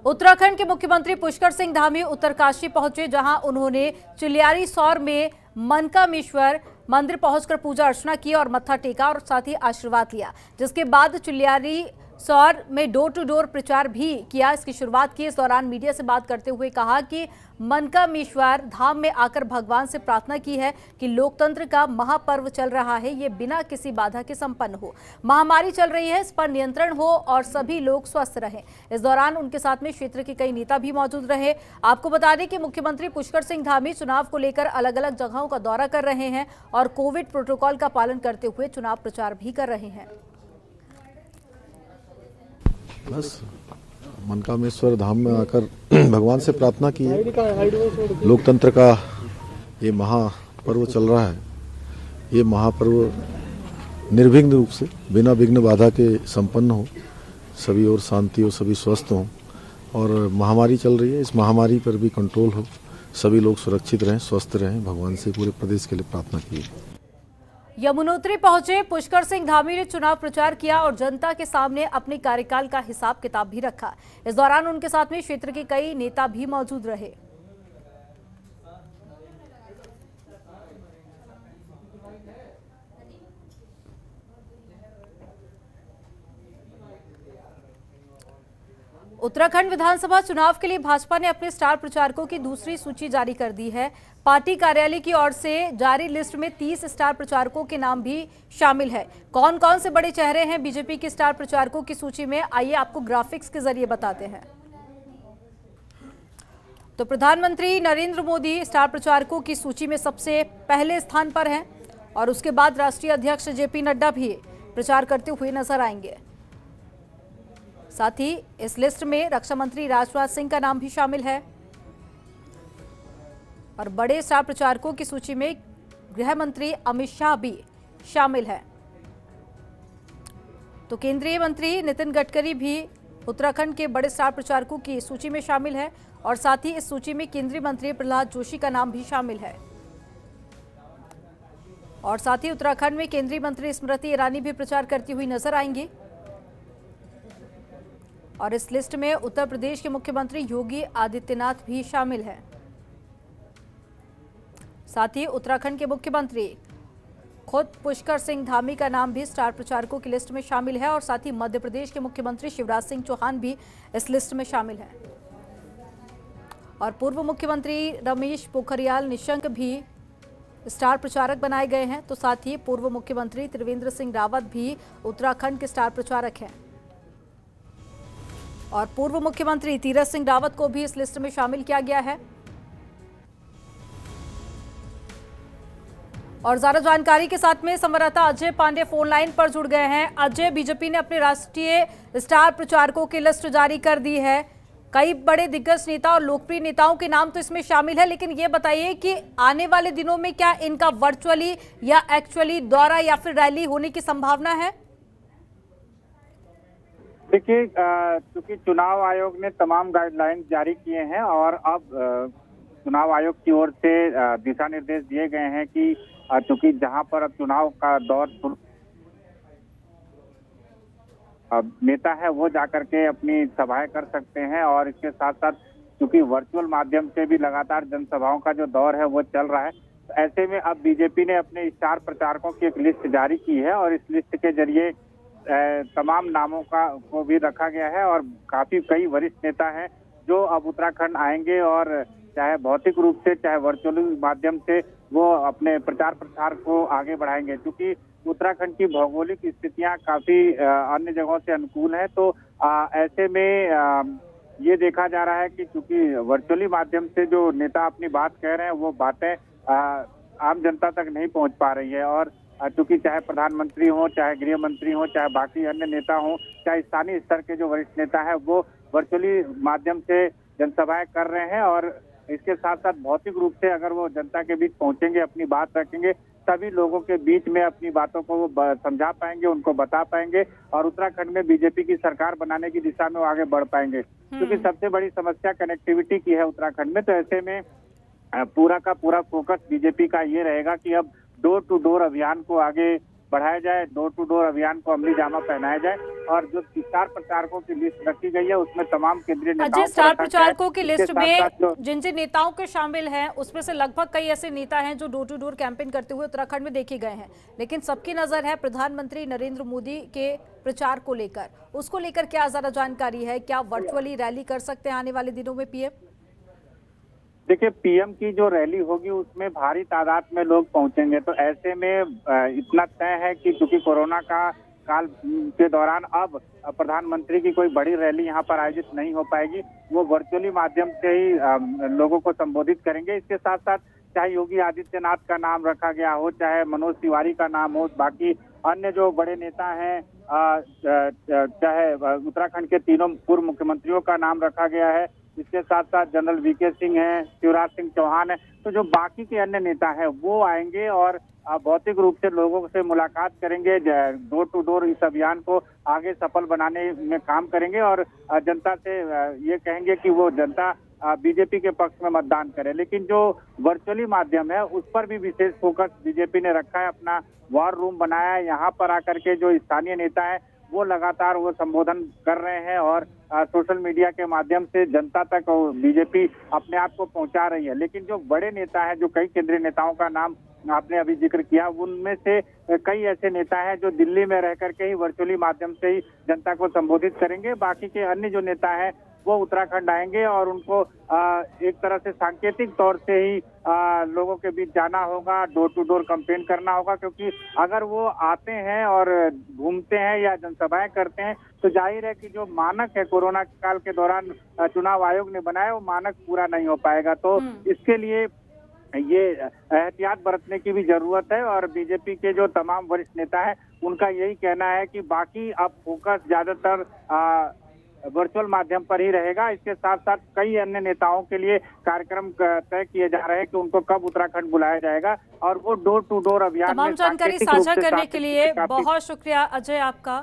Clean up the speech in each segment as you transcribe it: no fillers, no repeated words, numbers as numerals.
उत्तराखंड के मुख्यमंत्री पुष्कर सिंह धामी उत्तरकाशी पहुंचे, जहां उन्होंने चिलियारी सौर में मनकामेश्वर मंदिर पहुंचकर पूजा अर्चना की और मत्था टेका और साथ ही आशीर्वाद लिया। जिसके बाद चिलियारी सौर में डोर टू डोर प्रचार भी किया, इसकी शुरुआत की। इस दौरान मीडिया से बात करते हुए कहा कि मनकामेश्वर धाम में आकर भगवान से प्रार्थना की है कि लोकतंत्र का महापर्व चल रहा है, ये बिना किसी बाधा के संपन्न हो। महामारी चल रही है, इस पर नियंत्रण हो और सभी लोग स्वस्थ रहें। इस दौरान उनके साथ में क्षेत्र के कई नेता भी मौजूद रहे। आपको बता दें कि मुख्यमंत्री पुष्कर सिंह धामी चुनाव को लेकर अलग अलग जगहों का दौरा कर रहे हैं और कोविड प्रोटोकॉल का पालन करते हुए चुनाव प्रचार भी कर रहे हैं। बस मनकामेश्वर धाम में आकर भगवान से प्रार्थना की है। लोकतंत्र का ये महापर्व चल रहा है, ये महापर्व निर्विघ्न रूप से बिना विघ्न बाधा के संपन्न हो, सभी ओर शांति हो, सभी स्वस्थ हों और महामारी चल रही है, इस महामारी पर भी कंट्रोल हो, सभी लोग सुरक्षित रहें, स्वस्थ रहें। भगवान से पूरे प्रदेश के लिए प्रार्थना की है। यमुनोत्री पहुंचे पुष्कर सिंह धामी ने चुनाव प्रचार किया और जनता के सामने अपने कार्यकाल का हिसाब किताब भी रखा। इस दौरान उनके साथ में क्षेत्र के कई नेता भी मौजूद रहे। उत्तराखंड विधानसभा चुनाव के लिए भाजपा ने अपने स्टार प्रचारकों की दूसरी सूची जारी कर दी है। पार्टी कार्यालय की ओर से जारी लिस्ट में 30 स्टार प्रचारकों के नाम भी शामिल है। कौन कौन से बड़े चेहरे हैं बीजेपी के स्टार प्रचारकों की सूची में, आइए आपको ग्राफिक्स के जरिए बताते हैं। तो प्रधानमंत्री नरेंद्र मोदी स्टार प्रचारकों की सूची में सबसे पहले स्थान पर हैं और उसके बाद राष्ट्रीय अध्यक्ष जेपी नड्डा भी प्रचार करते हुए नजर आएंगे। साथ ही इस लिस्ट में रक्षा मंत्री राजनाथ सिंह का नाम भी शामिल है और बड़े स्टार प्रचारकों की सूची में गृह मंत्री अमित शाह भी शामिल है। तो केंद्रीय मंत्री नितिन गडकरी भी उत्तराखंड के बड़े स्टार प्रचारकों की सूची में शामिल है और साथ ही इस सूची में केंद्रीय मंत्री प्रहलाद जोशी का नाम भी शामिल है। और साथ ही उत्तराखंड में केंद्रीय मंत्री स्मृति ईरानी भी प्रचार करती हुई नजर आएंगी और इस लिस्ट में उत्तर प्रदेश के मुख्यमंत्री योगी आदित्यनाथ भी शामिल हैं। साथ ही उत्तराखंड के मुख्यमंत्री खुद पुष्कर सिंह धामी का नाम भी स्टार प्रचारकों की लिस्ट में शामिल है और साथ ही मध्य प्रदेश के मुख्यमंत्री शिवराज सिंह चौहान भी इस लिस्ट में शामिल हैं और पूर्व मुख्यमंत्री रमेश पोखरियाल निशंक भी स्टार प्रचारक बनाए गए हैं। तो साथ ही पूर्व मुख्यमंत्री त्रिवेंद्र सिंह रावत भी उत्तराखंड के स्टार प्रचारक हैं और पूर्व मुख्यमंत्री तीरथ सिंह रावत को भी इस लिस्ट में शामिल किया गया है। और ज्यादा जानकारी के साथ में संवाददाता अजय पांडे फोन लाइन पर जुड़ गए हैं। अजय, बीजेपी ने अपने राष्ट्रीय स्टार प्रचारकों की लिस्ट जारी कर दी है। कई बड़े दिग्गज नेता और लोकप्रिय नेताओं के नाम तो इसमें शामिल है, लेकिन ये बताइए कि आने वाले दिनों में क्या इनका वर्चुअली या एक्चुअली दौरा या फिर रैली होने की संभावना है? देखिए, चूंकि चुनाव आयोग ने तमाम गाइडलाइंस जारी किए हैं और अब चुनाव आयोग की ओर से दिशा निर्देश दिए गए हैं कि चूंकि जहां पर अब चुनाव का दौर नेता है वो जाकर के अपनी सभाएं कर सकते हैं और इसके साथ साथ चूंकि वर्चुअल माध्यम से भी लगातार जनसभाओं का जो दौर है वो चल रहा है, तो ऐसे में अब बीजेपी ने अपने स्टार प्रचारकों की एक लिस्ट जारी की है और इस लिस्ट के जरिए तमाम नामों को भी रखा गया है और कई वरिष्ठ नेता हैं जो अब उत्तराखंड आएंगे और चाहे भौतिक रूप से चाहे वर्चुअल माध्यम से वो अपने प्रचार प्रसार को आगे बढ़ाएंगे। क्योंकि उत्तराखंड की भौगोलिक स्थितियां काफी अन्य जगहों से अनुकूल है, तो ऐसे में ये देखा जा रहा है कि चूंकि वर्चुअली माध्यम से जो नेता अपनी बात कह रहे हैं वो बातें आम जनता तक नहीं पहुंच पा रही है और चूंकि चाहे प्रधानमंत्री हो, चाहे गृह मंत्री हो, चाहे बाकी अन्य नेता हो, चाहे स्थानीय स्तर के जो वरिष्ठ नेता है वो वर्चुअली माध्यम से जनसभाएं कर रहे हैं और इसके साथ साथ भौतिक रूप से अगर वो जनता के बीच पहुंचेंगे, अपनी बात रखेंगे, सभी लोगों के बीच में अपनी बातों को वो समझा पाएंगे, उनको बता पाएंगे और उत्तराखंड में बीजेपी की सरकार बनाने की दिशा में वो आगे बढ़ पाएंगे। क्योंकि सबसे बड़ी समस्या कनेक्टिविटी की है उत्तराखंड में, तो ऐसे में पूरा का पूरा फोकस बीजेपी का ये रहेगा कि अब डोर टू डोर अभियान को आगे बढ़ाया जाए, डोर टू डोर अभियान को अमली जामा पहनाया जाए और जो स्टार प्रचारकों की लिस्ट रखी गई है उसमें तमाम केंद्रीय नेताओं अजय, स्टार प्रचारकों की इसके लिस्ट साथ-साथ में जिन जिन नेताओं के शामिल हैं उसमें से लगभग कई ऐसे नेता हैं जो डोर टू डोर कैंपेन करते हुए उत्तराखंड में देखे गए हैं, लेकिन सबकी नजर है प्रधानमंत्री नरेंद्र मोदी के प्रचार को लेकर। उसको लेकर क्या ज्यादा जानकारी है? क्या वर्चुअली रैली कर सकते हैं आने वाले दिनों में पीएम? देखिए, पीएम की जो रैली होगी उसमें भारी तादाद में लोग पहुंचेंगे, तो ऐसे में इतना तय है कि चूंकि कोरोना का काल के दौरान अब प्रधानमंत्री की कोई बड़ी रैली यहाँ पर आयोजित नहीं हो पाएगी। वो वर्चुअली माध्यम से ही लोगों को संबोधित करेंगे। इसके साथ साथ चाहे योगी आदित्यनाथ का नाम रखा गया हो, चाहे मनोज तिवारी का नाम हो, बाकी अन्य जो बड़े नेता हैं, चाहे उत्तराखंड के तीनों पूर्व मुख्यमंत्रियों का नाम रखा गया है, इसके साथ साथ जनरल वीके सिंह हैं, शिवराज सिंह चौहान है, तो जो बाकी के अन्य नेता हैं वो आएंगे और भौतिक रूप से लोगों से मुलाकात करेंगे, डोर टू डोर इस अभियान को आगे सफल बनाने में काम करेंगे और जनता से ये कहेंगे कि वो जनता बीजेपी के पक्ष में मतदान करे। लेकिन जो वर्चुअली माध्यम है उस पर भी विशेष फोकस बीजेपी ने रखा है, अपना वॉर रूम बनाया है। यहाँ पर आकर के जो स्थानीय नेता है वो लगातार वो संबोधन कर रहे हैं और सोशल मीडिया के माध्यम से जनता तक बीजेपी अपने आप को पहुंचा रही है। लेकिन जो बड़े नेता हैं, जो कई केंद्रीय नेताओं का नाम आपने अभी जिक्र किया, उनमें से कई ऐसे नेता हैं जो दिल्ली में रह करके ही वर्चुअली माध्यम से ही जनता को संबोधित करेंगे। बाकी के अन्य जो नेता हैं वो उत्तराखंड आएंगे और उनको एक तरह से सांकेतिक तौर से ही लोगों के बीच जाना होगा, डोर टू डोर कैंपेन करना होगा, क्योंकि अगर वो आते हैं और घूमते हैं या जनसभाएं करते हैं तो जाहिर है कि जो मानक है कोरोना काल के दौरान चुनाव आयोग ने बनाया वो मानक पूरा नहीं हो पाएगा। तो इसके लिए ये एहतियात बरतने की भी जरूरत है और बीजेपी के जो तमाम वरिष्ठ नेता हैं उनका यही कहना है कि बाकी अब फोकस ज्यादातर वर्चुअल माध्यम पर ही रहेगा। इसके साथ साथ कई अन्य नेताओं के लिए कार्यक्रम तय किए जा रहे हैं कि उनको कब उत्तराखंड बुलाया जाएगा और वो डोर टू डोर अभियान तमाम जानकारी साझा करने के लिए बहुत शुक्रिया अजय आपका।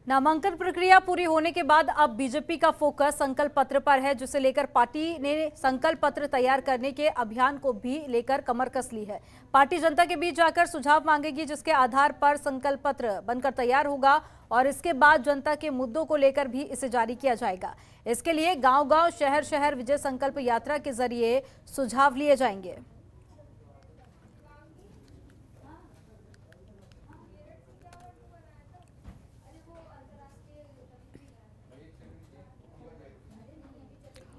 नामांकन प्रक्रिया पूरी होने के बाद अब बीजेपी का फोकस संकल्प पत्र पर है, जिसे लेकर पार्टी ने संकल्प पत्र तैयार करने के अभियान को भी लेकर कमर कस ली है। पार्टी जनता के बीच जाकर सुझाव मांगेगी, जिसके आधार पर संकल्प पत्र बनकर तैयार होगा और इसके बाद जनता के मुद्दों को लेकर भी इसे जारी किया जाएगा। इसके लिए गांव-गांव, शहर-शहर विजय संकल्प यात्रा के जरिए सुझाव लिए जाएंगे।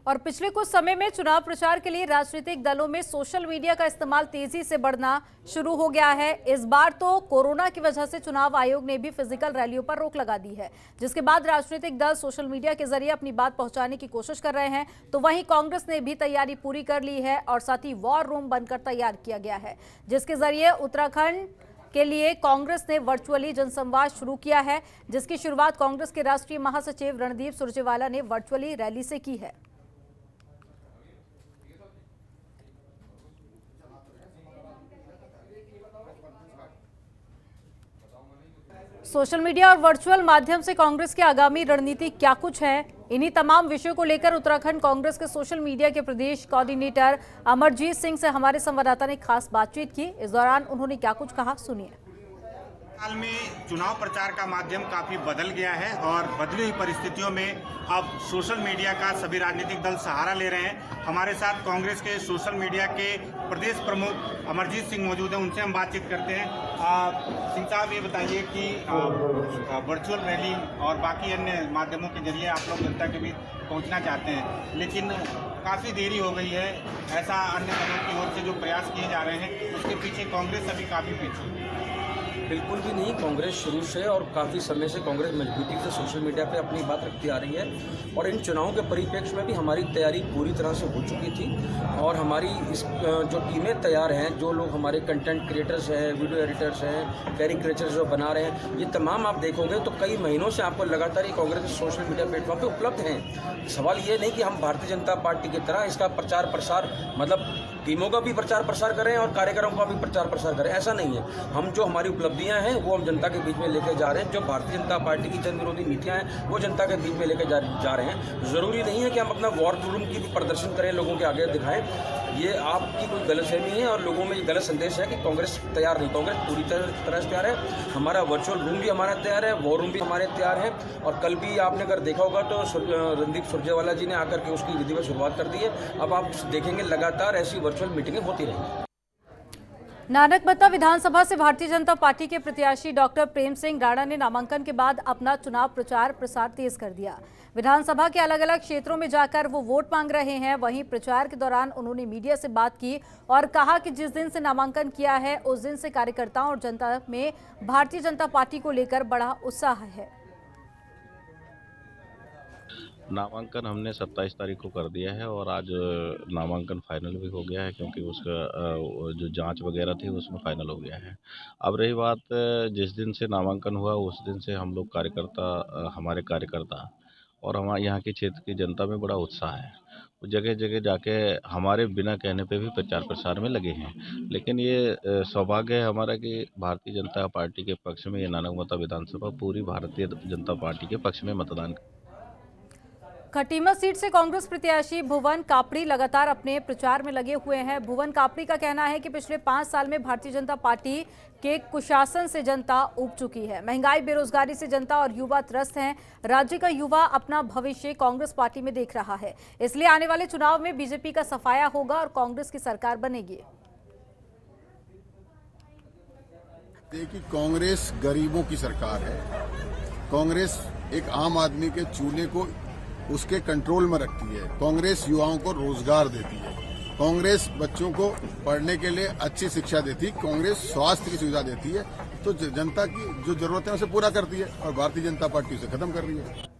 और पिछले कुछ समय में चुनाव प्रचार के लिए राजनीतिक दलों में सोशल मीडिया का इस्तेमाल तेजी से बढ़ना शुरू हो गया है। इस बार तो कोरोना की वजह से चुनाव आयोग ने भी फिजिकल रैलियों पर रोक लगा दी है, जिसके बाद राजनीतिक दल सोशल मीडिया के जरिए अपनी बात पहुंचाने की कोशिश कर रहे हैं। तो वहीं कांग्रेस ने भी तैयारी पूरी कर ली है और साथ ही वॉर रूम बनकर तैयार किया गया है, जिसके जरिए उत्तराखंड के लिए कांग्रेस ने वर्चुअली जनसंवाद शुरू किया है, जिसकी शुरुआत कांग्रेस के राष्ट्रीय महासचिव रणदीप सुरजेवाला ने वर्चुअली रैली से की है। सोशल मीडिया और वर्चुअल माध्यम से कांग्रेस की आगामी रणनीति क्या कुछ है, इन्हीं तमाम विषयों को लेकर उत्तराखंड कांग्रेस के सोशल मीडिया के प्रदेश कोऑर्डिनेटर अमरजीत सिंह से हमारे संवाददाता ने खास बातचीत की। इस दौरान उन्होंने क्या कुछ कहा, सुनिए। हाल में चुनाव प्रचार का माध्यम काफी बदल गया है और बदली हुई परिस्थितियों में अब सोशल मीडिया का सभी राजनीतिक दल सहारा ले रहे हैं। हमारे साथ कांग्रेस के सोशल मीडिया के प्रदेश प्रमुख अमरजीत सिंह मौजूद हैं, उनसे हम बातचीत करते हैं। सिंह साहब, ये बताइए कि वर्चुअल रैली और बाकी अन्य माध्यमों के जरिए आप लोग जनता के बीच पहुंचना चाहते हैं, लेकिन काफ़ी देरी हो गई है, ऐसा अन्य दलों की ओर से जो प्रयास किए जा रहे हैं उसके पीछे कांग्रेस अभी काफ़ी पीछे। बिल्कुल भी नहीं, कांग्रेस शुरू से और काफ़ी समय से कांग्रेस मजबूती से सोशल मीडिया पे अपनी बात रखती आ रही है और इन चुनावों के परिप्रेक्ष्य में भी हमारी तैयारी पूरी तरह से हो चुकी थी और हमारी इस जो टीमें तैयार हैं, जो लोग हमारे कंटेंट क्रिएटर्स हैं, वीडियो एडिटर्स हैं, कैरिकेचर्स जो बना रहे हैं, ये तमाम आप देखोगे तो कई महीनों से आपको लगातार ये कांग्रेस के सोशल मीडिया प्लेटफॉर्म पर उपलब्ध हैं। सवाल ये नहीं कि हम भारतीय जनता पार्टी की तरह इसका प्रचार प्रसार मतलब टीमों का भी प्रचार प्रसार करें और कार्यक्रमों का भी प्रचार प्रसार करें, ऐसा नहीं है। हम जो हमारी उपलब्धियां हैं वो हम जनता के बीच में लेके जा रहे हैं। जो भारतीय जनता पार्टी की जन विरोधी नीतियां हैं वो जनता के बीच में लेके जा रहे हैं। जरूरी नहीं है कि हम अपना वॉर रूम की भी प्रदर्शन करें, लोगों के आगे दिखाएं। ये आपकी कोई गलतफहमी है और लोगों में ये गलत संदेश है कि कांग्रेस तैयार नहीं। कांग्रेस पूरी तरह से तैयार है। हमारा वर्चुअल रूम भी हमारा तैयार है, वॉर रूम भी हमारे तैयार है। और कल भी आपने अगर देखा होगा तो रणदीप सुरजेवाला जी ने आकर के उसकी विधि में शुरुआत कर दी है। अब आप देखेंगे लगातार ऐसी वर्चुअल मीटिंगें होती रहेंगी। नानकमता विधानसभा से भारतीय जनता पार्टी के प्रत्याशी डॉक्टर प्रेम सिंह राणा ने नामांकन के बाद अपना चुनाव प्रचार प्रसार तेज कर दिया। विधानसभा के अलग अलग क्षेत्रों में जाकर वो वोट मांग रहे हैं। वहीं प्रचार के दौरान उन्होंने मीडिया से बात की और कहा कि जिस दिन से नामांकन किया है उस दिन से कार्यकर्ताओं और जनता में भारतीय जनता पार्टी को लेकर बड़ा उत्साह है। नामांकन हमने 27 तारीख को कर दिया है और आज नामांकन फाइनल भी हो गया है, क्योंकि उसका जो जांच वगैरह थी उसमें फाइनल हो गया है। अब रही बात, जिस दिन से नामांकन हुआ उस दिन से हम लोग हमारे कार्यकर्ता और हमारे यहाँ के क्षेत्र की जनता में बड़ा उत्साह है। वो जगह जगह जाके हमारे बिना कहने पे भी प्रचार प्रसार में लगे हैं। लेकिन ये सौभाग्य है हमारा कि भारतीय जनता पार्टी के पक्ष में ये नानकमता विधानसभा पूरी भारतीय जनता पार्टी के पक्ष में मतदान। खटीमा सीट से कांग्रेस प्रत्याशी भुवन कापड़ी लगातार अपने प्रचार में लगे हुए हैं। भुवन कापड़ी का कहना है कि पिछले 5 साल में भारतीय जनता पार्टी के कुशासन से जनता ऊब चुकी है। महंगाई, बेरोजगारी से जनता और युवा त्रस्त हैं। राज्य का युवा अपना भविष्य कांग्रेस पार्टी में देख रहा है, इसलिए आने वाले चुनाव में बीजेपी का सफाया होगा और कांग्रेस की सरकार बनेगी। देखिए, कांग्रेस गरीबों की सरकार है। कांग्रेस एक आम आदमी के चूल्हे को उसके कंट्रोल में रखती है। कांग्रेस युवाओं को रोजगार देती है। कांग्रेस बच्चों को पढ़ने के लिए अच्छी शिक्षा देती है। कांग्रेस स्वास्थ्य की सुविधा देती है। तो जनता की जो जरूरतें हैं उसे पूरा करती है और भारतीय जनता पार्टी उसे खत्म कर रही है।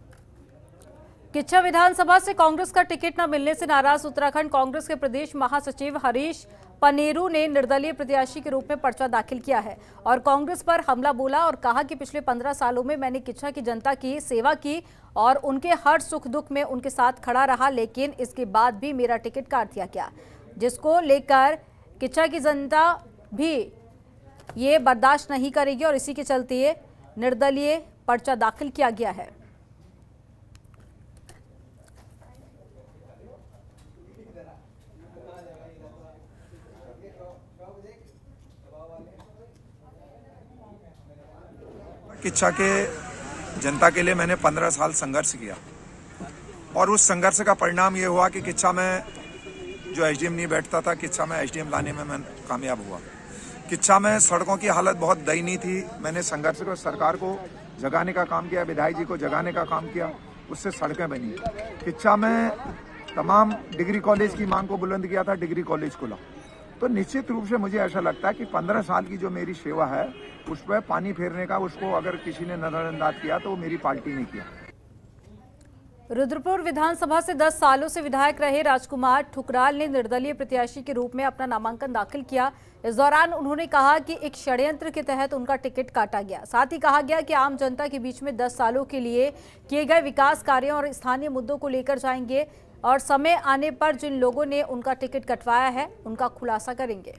किच्छा विधानसभा से कांग्रेस का टिकट न मिलने से नाराज उत्तराखंड कांग्रेस के प्रदेश महासचिव हरीश पनेरू ने निर्दलीय प्रत्याशी के रूप में पर्चा दाखिल किया है और कांग्रेस पर हमला बोला और कहा कि पिछले 15 सालों में मैंने किच्छा की जनता की सेवा की और उनके हर सुख दुख में उनके साथ खड़ा रहा, लेकिन इसके बाद भी मेरा टिकट काट दिया गया, जिसको लेकर किच्छा की जनता भी ये बर्दाश्त नहीं करेगी और इसी के चलते निर्दलीय पर्चा दाखिल किया गया है। किच्छा के जनता के लिए मैंने 15 साल संघर्ष किया और उस संघर्ष का परिणाम ये हुआ कि किच्छा में जो एसडीएम नहीं बैठता था, किच्छा में एसडीएम लाने में मैं कामयाब हुआ। किच्छा में सड़कों की हालत बहुत दयनीय थी। मैंने संघर्ष को, सरकार को जगाने का काम किया, विधायक जी को जगाने का काम किया, उससे सड़कें बनी। किच्छा में तमाम डिग्री कॉलेज की मांग को बुलंद किया था, डिग्री कॉलेज खुला। तो निश्चित रूप से मुझे ऐसा लगता है कि 15 साल की जो मेरी सेवा है उस पर पानी फेरने का, उसको अगर किसी ने नजरअंदाज किया तो वो मेरी पार्टी ने किया। रुद्रपुर विधानसभा से 10 सालों से विधायक रहे राजकुमार ठुकराल ने निर्दलीय प्रत्याशी के रूप में अपना नामांकन दाखिल किया। इस दौरान उन्होंने कहा कि एक षड्यंत्र के तहत उनका टिकट काटा गया। साथ ही कहा गया कि आम जनता के बीच में 10 सालों के लिए किए गए विकास कार्यों और स्थानीय मुद्दों को लेकर जाएंगे और समय आने पर जिन लोगों ने उनका टिकट कटवाया है उनका खुलासा करेंगे।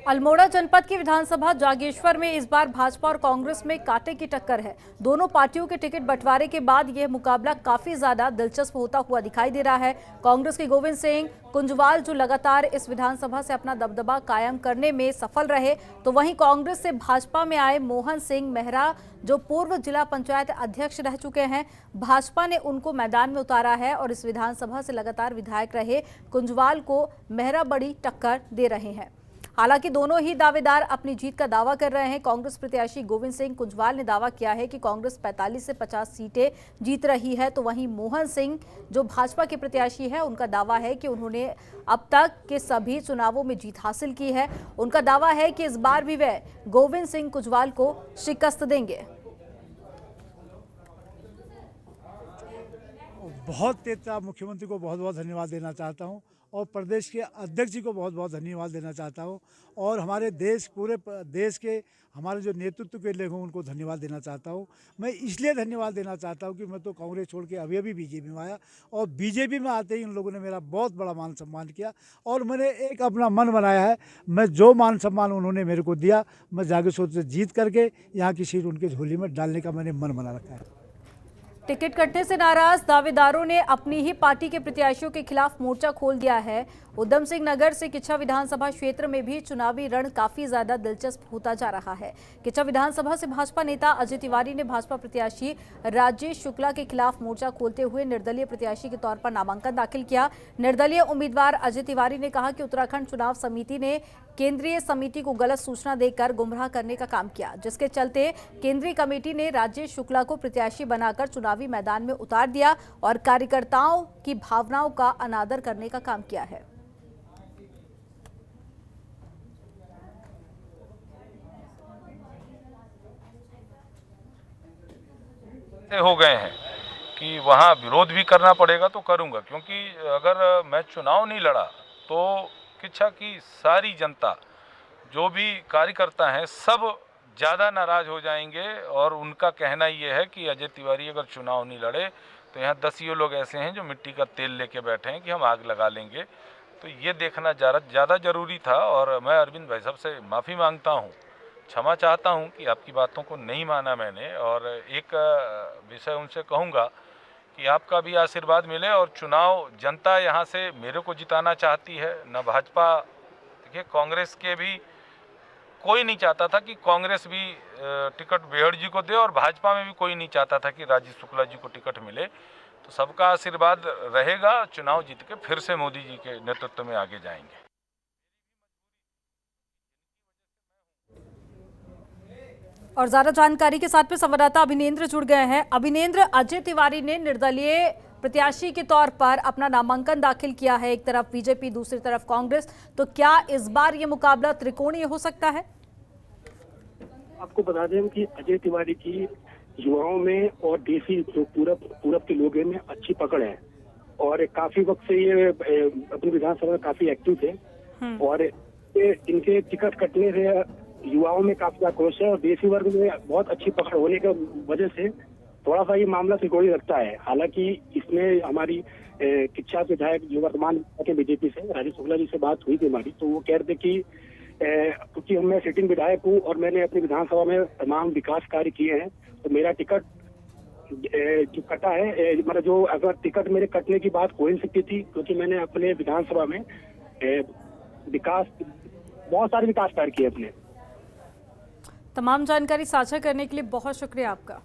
अल्मोड़ा जनपद की विधानसभा जागेश्वर में इस बार भाजपा और कांग्रेस में कांटे की टक्कर है। दोनों पार्टियों के टिकट बंटवारे के बाद यह मुकाबला काफी ज्यादा दिलचस्प होता हुआ दिखाई दे रहा है। कांग्रेस के गोविंद सिंह कुंजवाल जो लगातार इस विधानसभा से अपना दबदबा कायम करने में सफल रहे, तो वहीं कांग्रेस से भाजपा में आए मोहन सिंह मेहरा जो पूर्व जिला पंचायत अध्यक्ष रह चुके हैं, भाजपा ने उनको मैदान में उतारा है और इस विधानसभा से लगातार विधायक रहे कुंजवाल को मेहरा बड़ी टक्कर दे रहे हैं। हालांकि दोनों ही दावेदार अपनी जीत का दावा कर रहे हैं। कांग्रेस प्रत्याशी गोविंद सिंह कुंजवाल ने दावा किया है कि कांग्रेस 45 से 50 सीटें जीत रही है, तो वहीं मोहन सिंह जो भाजपा के प्रत्याशी है उनका दावा है कि उन्होंने अब तक के सभी चुनावों में जीत हासिल की है। उनका दावा है कि इस बार भी वे गोविंद सिंह कुंजवाल को शिकस्त देंगे। बहुत तेज मुख्यमंत्री को बहुत बहुत धन्यवाद देना चाहता हूं और प्रदेश के अध्यक्ष जी को बहुत बहुत धन्यवाद देना चाहता हूँ और हमारे पूरे देश के हमारे जो नेतृत्व के लोग हैं उनको धन्यवाद देना चाहता हूँ। मैं इसलिए धन्यवाद देना चाहता हूँ कि मैं तो कांग्रेस छोड़ के अभी बीजेपी में आया और बीजेपी में आते ही इन लोगों ने मेरा बहुत बड़ा मान सम्मान किया और मैंने एक अपना मन बनाया है, मैं जो मान सम्मान उन्होंने मेरे को दिया मैं जाके सोच से जीत करके यहाँ की सीट उनके झोली में डालने का मैंने मन बना रखा है। टिकट कटने से नाराज दावेदारों ने अपनी ही पार्टी के प्रत्याशियों के खिलाफ मोर्चा खोल दिया है। उधम सिंह नगर से किच्छा विधानसभा क्षेत्र में भी चुनावी रण काफी ज्यादा दिलचस्प होता जा रहा है। किच्छा विधानसभा से भाजपा नेता अजय तिवारी ने भाजपा प्रत्याशी राजेश शुक्ला के खिलाफ मोर्चा खोलते हुए निर्दलीय प्रत्याशी के तौर पर नामांकन दाखिल किया। निर्दलीय उम्मीदवार अजय तिवारी ने कहा कि उत्तराखंड चुनाव समिति ने केंद्रीय समिति को गलत सूचना देकर गुमराह करने का काम किया, जिसके चलते केंद्रीय कमेटी ने राजेश शुक्ला को प्रत्याशी बनाकर चुनावी मैदान में उतार दिया और कार्यकर्ताओं की भावनाओं का अनादर करने का काम किया है। हो गए हैं कि वहाँ विरोध भी करना पड़ेगा तो करूँगा, क्योंकि अगर मैं चुनाव नहीं लड़ा तो किच्छा की सारी जनता जो भी कार्यकर्ता हैं सब ज़्यादा नाराज़ हो जाएंगे और उनका कहना ये है कि अजय तिवारी अगर चुनाव नहीं लड़े तो यहाँ 10 लोग ऐसे हैं जो मिट्टी का तेल लेके बैठे हैं कि हम आग लगा लेंगे। तो ये देखना ज़्यादा ज़रूरी था और मैं अरविंद भाई साहब से माफ़ी मांगता हूँ, क्षमा चाहता हूँ कि आपकी बातों को नहीं माना मैंने। और एक विषय उनसे कहूँगा कि आपका भी आशीर्वाद मिले और चुनाव जनता यहाँ से मेरे को जिताना चाहती है, न भाजपा। देखिए कांग्रेस के भी कोई नहीं चाहता था कि कांग्रेस भी टिकट बेहड़ जी को दे और भाजपा में भी कोई नहीं चाहता था कि राजेश शुक्ला जी को टिकट मिले। तो सबका आशीर्वाद रहेगा, चुनाव जीत के फिर से मोदी जी के नेतृत्व में आगे जाएंगे। और ज्यादा जानकारी के साथ में संवाददाता अभिनेंद्र जुड़ गए हैं। अभिनेंद्र, अजय तिवारी ने निर्दलीय प्रत्याशी के तौर पर अपना नामांकन दाखिल किया है, एक तरफ बीजेपी दूसरी तरफ कांग्रेस, तो क्या इस बार ये मुकाबला त्रिकोणीय हो सकता है? आपको बता दें कि अजय तिवारी की युवाओं में और देसी जो पूरब के लोगों में अच्छी पकड़ है और काफी वक्त से ये अपनी विधानसभा में काफी एक्टिव थे और इनके टिकट कटने से युवाओं में काफी आक्रोश है और देसी वर्ग में बहुत अच्छी पकड़ होने की वजह से थोड़ा सा ये मामला त्रिकोणीय लगता है। हालांकि इसमें हमारी किच्छा विधायक जो वर्तमान के बीजेपी से राजेश शुक्ला जी से बात हुई थी हमारी, तो वो कह रहे थे कि क्योंकि मैं सिटिंग विधायक हूँ और मैंने अपनी विधानसभा में तमाम विकास कार्य किए हैं तो मेरा टिकट जो कटा है, मतलब जो अगर टिकट मेरे कटने की बात हो नहीं सकती थी क्योंकि मैंने अपने विधानसभा में बहुत सारे विकास कार्य किए अपने। तमाम जानकारी साझा करने के लिए बहुत शुक्रिया आपका।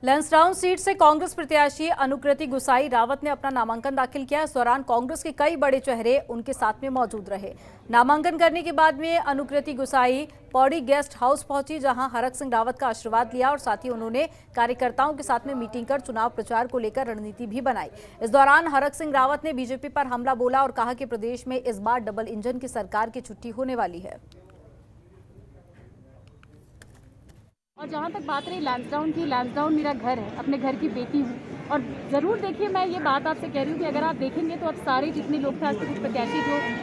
लैंसडाउन सीट से कांग्रेस प्रत्याशी अनुकृति गुसाई रावत ने अपना नामांकन दाखिल किया। इस दौरान कांग्रेस के कई बड़े चेहरे उनके साथ में मौजूद रहे। नामांकन करने के बाद में अनुकृति गुसाई पौड़ी गेस्ट हाउस पहुंची, जहां हरक सिंह रावत का आशीर्वाद लिया और साथ ही उन्होंने कार्यकर्ताओं के साथ में मीटिंग कर चुनाव प्रचार को लेकर रणनीति भी बनाई। इस दौरान हरक सिंह रावत ने बीजेपी पर हमला बोला और कहा कि प्रदेश में इस बार डबल इंजन की सरकार की छुट्टी होने वाली है। और जहाँ तक बात रही लैंसडाउन की, लैंसडाउन मेरा घर है, अपने घर की बेटी हूँ और ज़रूर देखिए मैं ये बात आपसे कह रही हूँ कि अगर आप देखेंगे तो अब सारे जितने लोग थे आज तक कुछ प्रत्याशी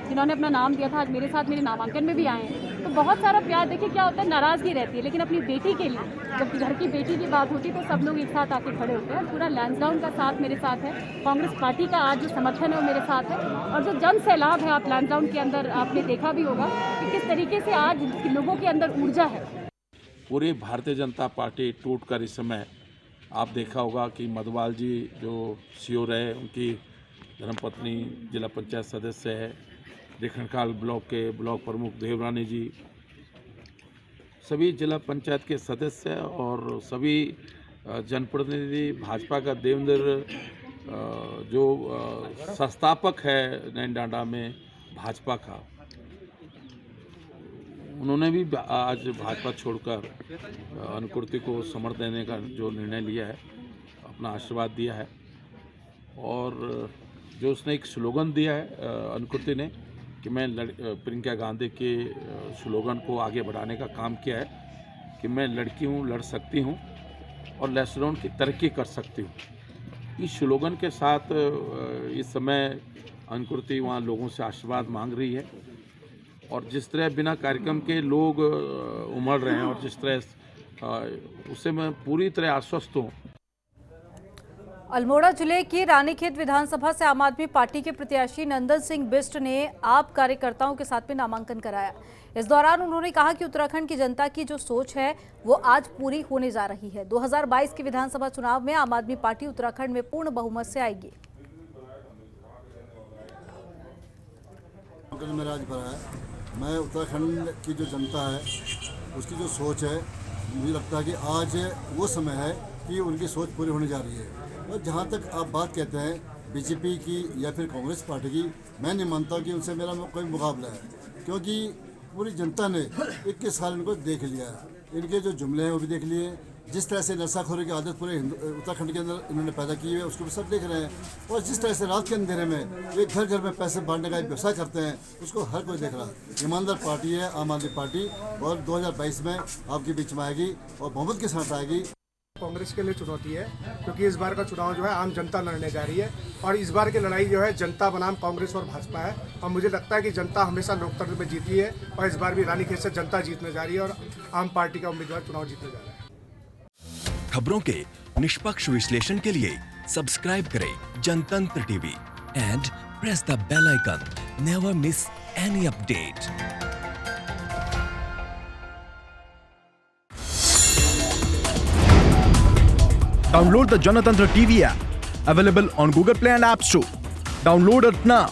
जिन्होंने अपना नाम दिया था आज मेरे साथ मेरे नामांकन में भी आए हैं, तो बहुत सारा प्यार। देखिए क्या होता है, नाराज़गी रहती है, लेकिन अपनी बेटी के लिए जब घर की बेटी की बात होती है तो सब लोग एक साथ आके खड़े होते हैं। पूरा लैंसडाउन का साथ मेरे साथ है, कांग्रेस पार्टी का आज जो समर्थन है वो मेरे साथ है और जो जन सैलाब है आप लैंसडाउन के अंदर आपने देखा भी होगा कि किस तरीके से आज लोगों के अंदर ऊर्जा है। पूरी भारतीय जनता पार्टी टूट कर इस समय आप देखा होगा कि मधवाल जी जो सीओ रहे, उनकी धर्मपत्नी जिला पंचायत सदस्य है, रेखणखाल ब्लॉक के ब्लॉक प्रमुख देवरानी जी, सभी जिला पंचायत के सदस्य और सभी जनप्रतिनिधि, भाजपा का देवेंद्र जो संस्थापक है नैनडांडा में भाजपा का, उन्होंने भी आज भाजपा छोड़कर अनुकृति को समर्थन देने का जो निर्णय लिया है, अपना आशीर्वाद दिया है। और जो उसने एक स्लोगन दिया है अनुकृति ने कि मैं प्रियंका गांधी के स्लोगन को आगे बढ़ाने का काम किया है कि मैं लड़की हूँ, लड़ सकती हूँ और लैंसडाउन की तरक्की कर सकती हूँ। इस स्लोगन के साथ इस समय अंकुरती वहाँ लोगों से आशीर्वाद मांग रही है। और जिस तरह बिना कार्यक्रम के लोग उमड़ रहे हैं और जिस तरह उससे मैं पूरी तरह आश्वस्त हूँ। अल्मोड़ा जिले की रानीखेत विधानसभा से आम आदमी पार्टी के प्रत्याशी नंदन सिंह बिष्ट ने आप कार्यकर्ताओं के साथ में नामांकन कराया। इस दौरान उन्होंने कहा कि उत्तराखंड की जनता की जो सोच है वो आज पूरी होने जा रही है। 2022 के विधानसभा चुनाव में आम आदमी पार्टी उत्तराखंड में पूर्ण बहुमत से आएगी। मेरा आज भरा है, मैं उत्तराखंड की जो जनता है उसकी जो सोच है, मुझे लगता है कि आज वो समय है कि उनकी सोच पूरी होने जा रही है। और जहाँ तक आप बात कहते हैं बीजेपी की या फिर कांग्रेस पार्टी की, मैं नहीं मानता कि उनसे मेरा कोई मुकाबला है, क्योंकि पूरी जनता ने 21 साल इनको देख लिया है। इनके जो जुमले हैं वो भी देख लिए, जिस तरह से नशाखोरी की आदत पूरे उत्तराखंड के अंदर इन्होंने पैदा की है उसको भी सब देख रहे हैं। और जिस तरह से रात के अंधेरे में वे घर घर में पैसे बांटने का एक व्यवसाय करते हैं उसको हर कोई देख रहा है। ईमानदार पार्टी है आम आदमी पार्टी, और 2022 में आपके बीच में आएगी और बहुमत के साथ आएगी। कांग्रेस के लिए चुनौती है, क्योंकि इस बार का चुनाव जो है आम जनता लड़ने जा रही है और इस बार की लड़ाई जो है जनता बनाम कांग्रेस और भाजपा है। और मुझे लगता है कि जनता हमेशा लोकतंत्र में जीती है और इस बार भी रानीखेत से जनता जीतने जा रही है और आम पार्टी का उम्मीदवार चुनाव जीतने जा रहा है। खबरों के निष्पक्ष विश्लेषण के लिए सब्सक्राइब करें Janatantra TV and press the bell icon. Never miss any update. Download the Janatantra TV app, available on Google Play and App Store. Download it now.